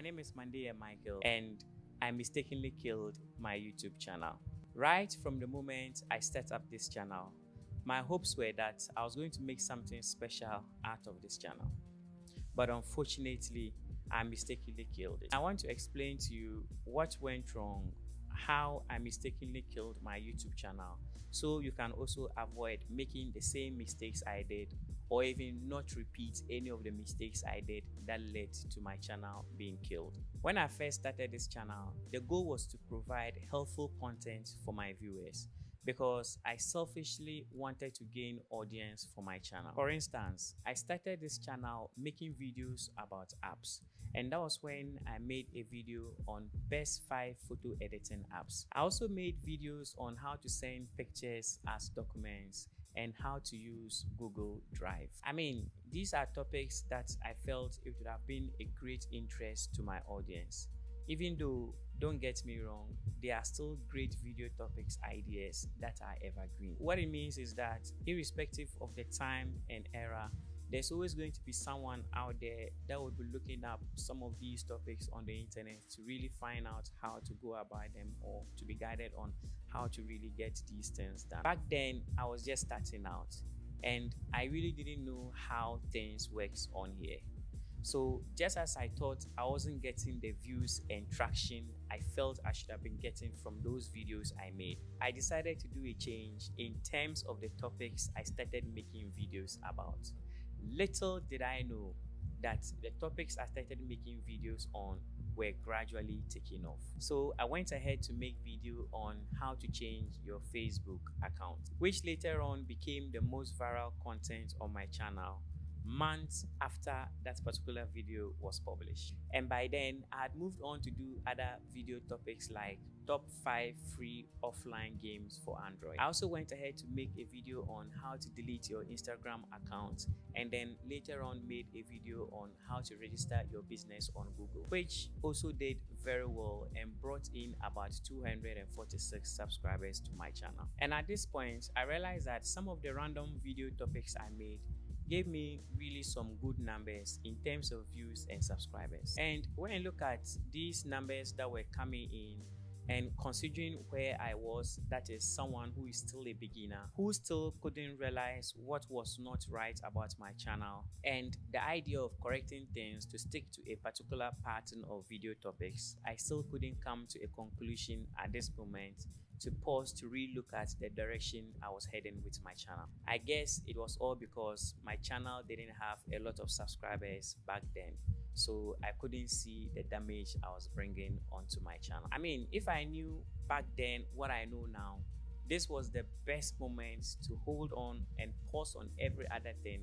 name is Mandeya Michael, and I mistakenly killed my YouTube channel. Right from the moment I set up this channel, my hopes were that I was going to make something special out of this channel. But unfortunately, I mistakenly killed it. I want to explain to you what went wrong, how I mistakenly killed my YouTube channel, so you can also avoid making the same mistakes I did, or even not repeat any of the mistakes I did that led to my channel being killed. When I first started this channel, the goal was to provide helpful content for my viewers, because I selfishly wanted to gain audience for my channel. For instance, I started this channel making videos about apps, and that was when I made a video on best 5 photo editing apps. I also made videos on how to send pictures as documents and how to use Google Drive. I mean, these are topics that I felt it would have been a great interest to my audience. Even though, don't get me wrong, there are still great video topics ideas that are evergreen. What it means is that irrespective of the time and era, there's always going to be someone out there that will be looking up some of these topics on the internet to really find out how to go about them, or to be guided on how to really get these things done. Back then, I was just starting out and I really didn't know how things works on here. So just as I thought I wasn't getting the views and traction I felt I should have been getting from those videos I made, I decided to do a change in terms of the topics I started making videos about. Little did I know that the topics I started making videos on were gradually taking off. So I went ahead to make video on how to change your Facebook account, which later on became the most viral content on my channel months after that particular video was published. And by then, I had moved on to do other video topics like top 5 free offline games for Android. I also went ahead to make a video on how to delete your Instagram account, and then later on made a video on how to register your business on Google, which also did very well and brought in about 246 subscribers to my channel. And at this point, I realized that some of the random video topics I made gave me really some good numbers in terms of views and subscribers. And when I look at these numbers that were coming in, and considering where I was, that is someone who is still a beginner, who still couldn't realize what was not right about my channel, and the idea of correcting things to stick to a particular pattern of video topics, I still couldn't come to a conclusion at this moment to pause to relook at the direction I was heading with my channel. I guess it was all because my channel didn't have a lot of subscribers back then, so I couldn't see the damage I was bringing onto my channel. I mean, if I knew back then what I know now, this was the best moment to hold on and pause on every other thing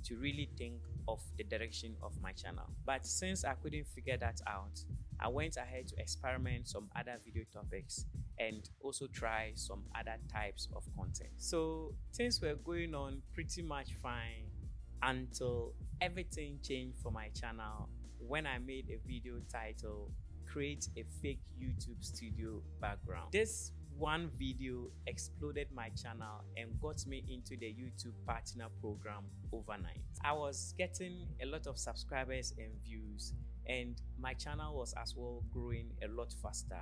to really think of the direction of my channel. But since I couldn't figure that out, I went ahead to experiment some other video topics and also try some other types of content. So things were going on pretty much fine until everything changed for my channel when I made a video titled "Create a Fake YouTube Studio Background." This one video exploded my channel and got me into the YouTube Partner Program overnight. I was getting a lot of subscribers and views, and my channel was as well growing a lot faster.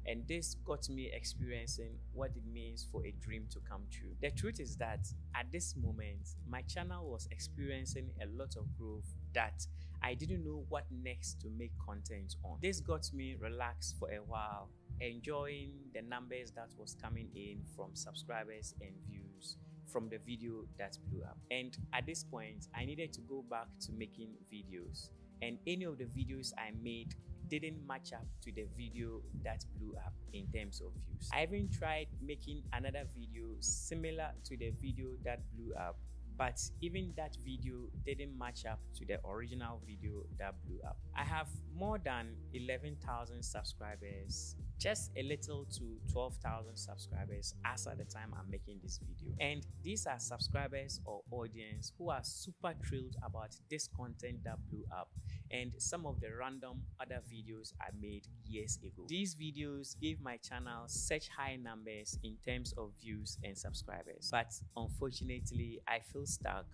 And this got me experiencing what it means for a dream to come true. The truth is that at this moment, my channel was experiencing a lot of growth that I didn't know what next to make content on. This got me relaxed for a while, enjoying the numbers that was coming in from subscribers and views from the video that blew up. And at this point, I needed to go back to making videos, and any of the videos I made didn't match up to the video that blew up in terms of views. I even tried making another video similar to the video that blew up, but even that video didn't match up to the original video that blew up. I have more than 11,000 subscribers, just a little to 12,000 subscribers as at the time I'm making this video. And these are subscribers or audience who are super thrilled about this content that blew up and some of the random other videos I made years ago. These videos gave my channel such high numbers in terms of views and subscribers, but unfortunately I feel stuck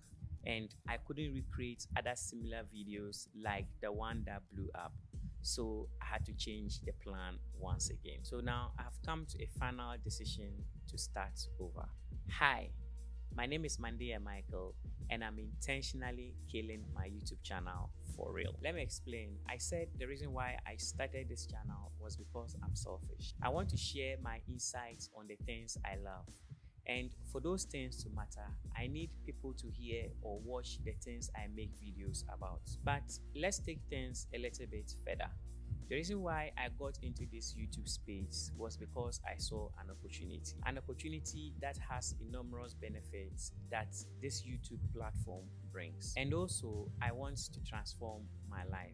and I couldn't recreate other similar videos like the one that blew up. So I had to change the plan once again. So now I've come to a final decision to start over. Hi, my name is Mandia Michael, and I'm intentionally killing my YouTube channel for real. Let me explain. I said the reason why I started this channel was because I'm selfish. I want to share my insights on the things I love. And for those things to matter, I need people to hear or watch the things I make videos about. But let's take things a little bit further. The reason why I got into this YouTube space was because I saw an opportunity that has enormous benefits that this YouTube platform brings. And also, I want to transform my life.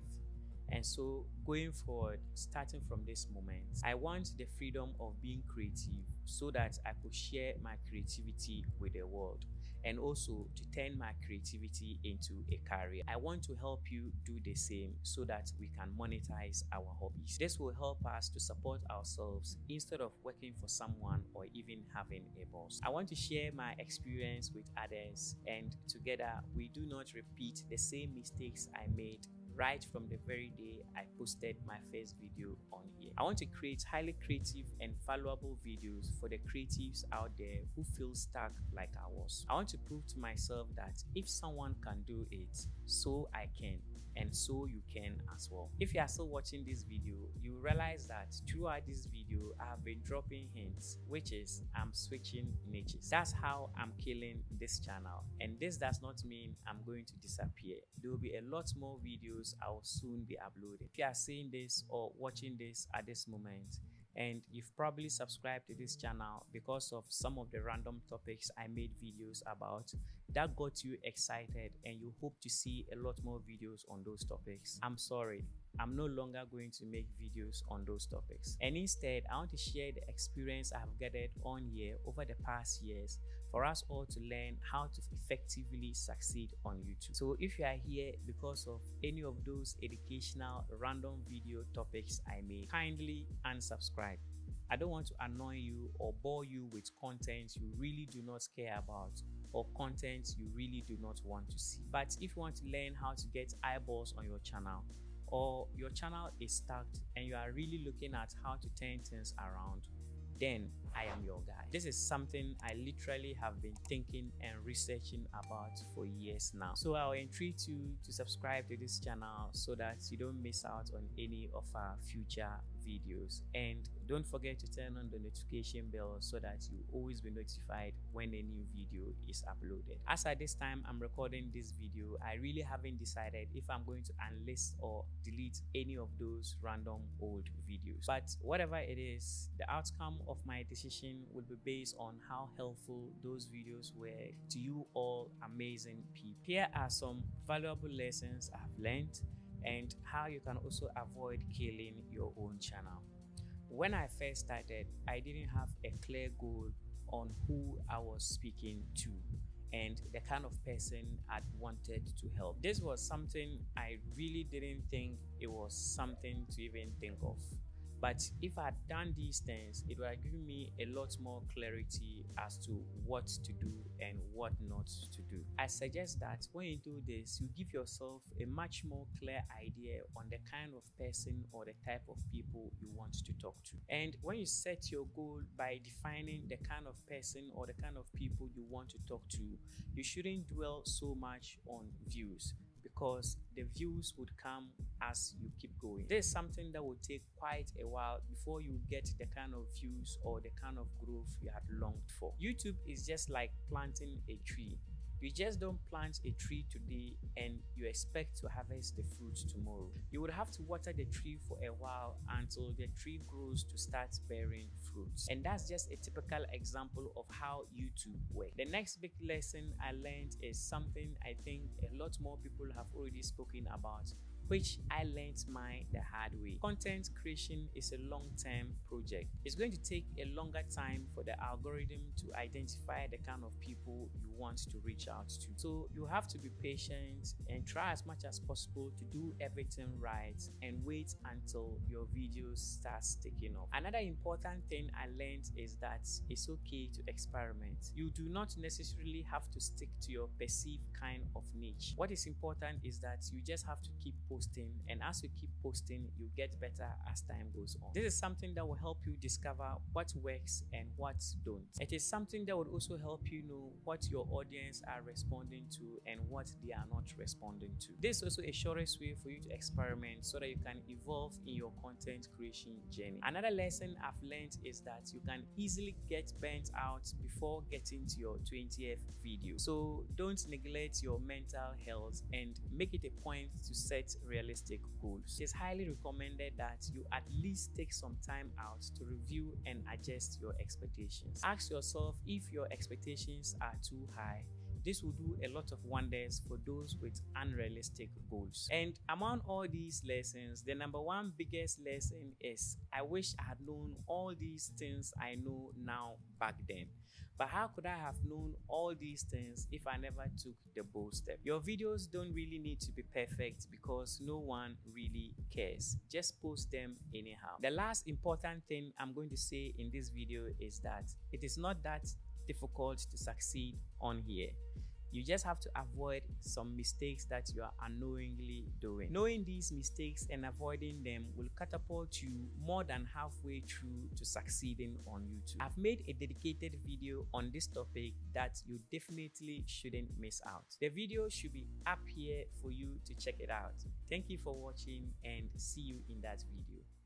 And so going forward, starting from this moment, I want the freedom of being creative so that I could share my creativity with the world, and also to turn my creativity into a career. I want to help you do the same so that we can monetize our hobbies. This will help us to support ourselves instead of working for someone or even having a boss. I want to share my experience with others, and together we do not repeat the same mistakes I made right from the very day I posted my first video on here. I want to create highly creative and valuable videos for the creatives out there who feel stuck like I was. I want to prove to myself that if someone can do it, so I can, and so you can as well. If you are still watching this video, you realize that throughout this video I have been dropping hints, which is I'm switching niches. That's how I'm killing this channel, and this does not mean I'm going to disappear. There will be a lot more videos I will soon be uploading. If you are seeing this or watching this at this moment, and you've probably subscribed to this channel because of some of the random topics I made videos about that got you excited, and you hope to see a lot more videos on those topics, I'm sorry, I'm no longer going to make videos on those topics. And instead, I want to share the experience I have gathered on here over the past years for us all to learn how to effectively succeed on YouTube. So if you are here because of any of those educational random video topics I made, kindly unsubscribe. I don't want to annoy you or bore you with content you really do not care about or content you really do not want to see. But if you want to learn how to get eyeballs on your channel, or your channel is stuck and you are really looking at how to turn things around, then I am your guy. This is something I literally have been thinking and researching about for years now. So I'll entreat you to subscribe to this channel so that you don't miss out on any of our future videos. And don't forget to turn on the notification bell so that you always be notified when a new video is uploaded. As at this time I'm recording this video, I really haven't decided if I'm going to unlist or delete any of those random old videos. But whatever it is, the outcome of my decision will be based on how helpful those videos were to you all amazing people. Here are some valuable lessons I've learned and how you can also avoid killing your own channel. When I first started, I didn't have a clear goal on who I was speaking to and the kind of person I'd wanted to help. This was something I really didn't think it was something to even think of. But if I had done these things, it would have given me a lot more clarity as to what to do and what not to do. I suggest that when you do this, you give yourself a much more clear idea on the kind of person or the type of people you want to talk to. And when you set your goal by defining the kind of person or the kind of people you want to talk to, you shouldn't dwell so much on views, because the views would come as you keep going. This is something that will take quite a while before you get the kind of views or the kind of growth you had longed for. YouTube is just like planting a tree. You just don't plant a tree today and you expect to harvest the fruit tomorrow. You would have to water the tree for a while until the tree grows to start bearing fruits. And that's just a typical example of how YouTube works. The next big lesson I learned is something I think a lot more people have already spoken about, which I learned mine the hard way. Content creation is a long-term project. It's going to take a longer time for the algorithm to identify the kind of people you want to reach out to. So you have to be patient and try as much as possible to do everything right and wait until your videos start taking off. Another important thing I learned is that it's okay to experiment. You do not necessarily have to stick to your perceived kind of niche. What is important is that you just have to keep posting posting, and as you keep posting, you get better as time goes on. This is something that will help you discover what works and what don't. It is something that would also help you know what your audience are responding to and what they are not responding to. This is also a shortest way for you to experiment so that you can evolve in your content creation journey. Another lesson I've learned is that you can easily get burnt out before getting to your 20th video. So don't neglect your mental health and make it a point to set realistic goals. It is highly recommended that you at least take some time out to review and adjust your expectations. Ask yourself if your expectations are too high. This will do a lot of wonders for those with unrealistic goals. And among all these lessons, the number one biggest lesson is I wish I had known all these things I know now back then. But how could I have known all these things if I never took the bold step? Your videos don't really need to be perfect because no one really cares. Just post them anyhow. The last important thing I'm going to say in this video is that it is not that difficult to succeed on here. You just have to avoid some mistakes that you are unknowingly doing. Knowing these mistakes and avoiding them will catapult you more than halfway through to succeeding on YouTube. I've made a dedicated video on this topic that you definitely shouldn't miss out. The video should be up here for you to check it out. Thank you for watching and see you in that video.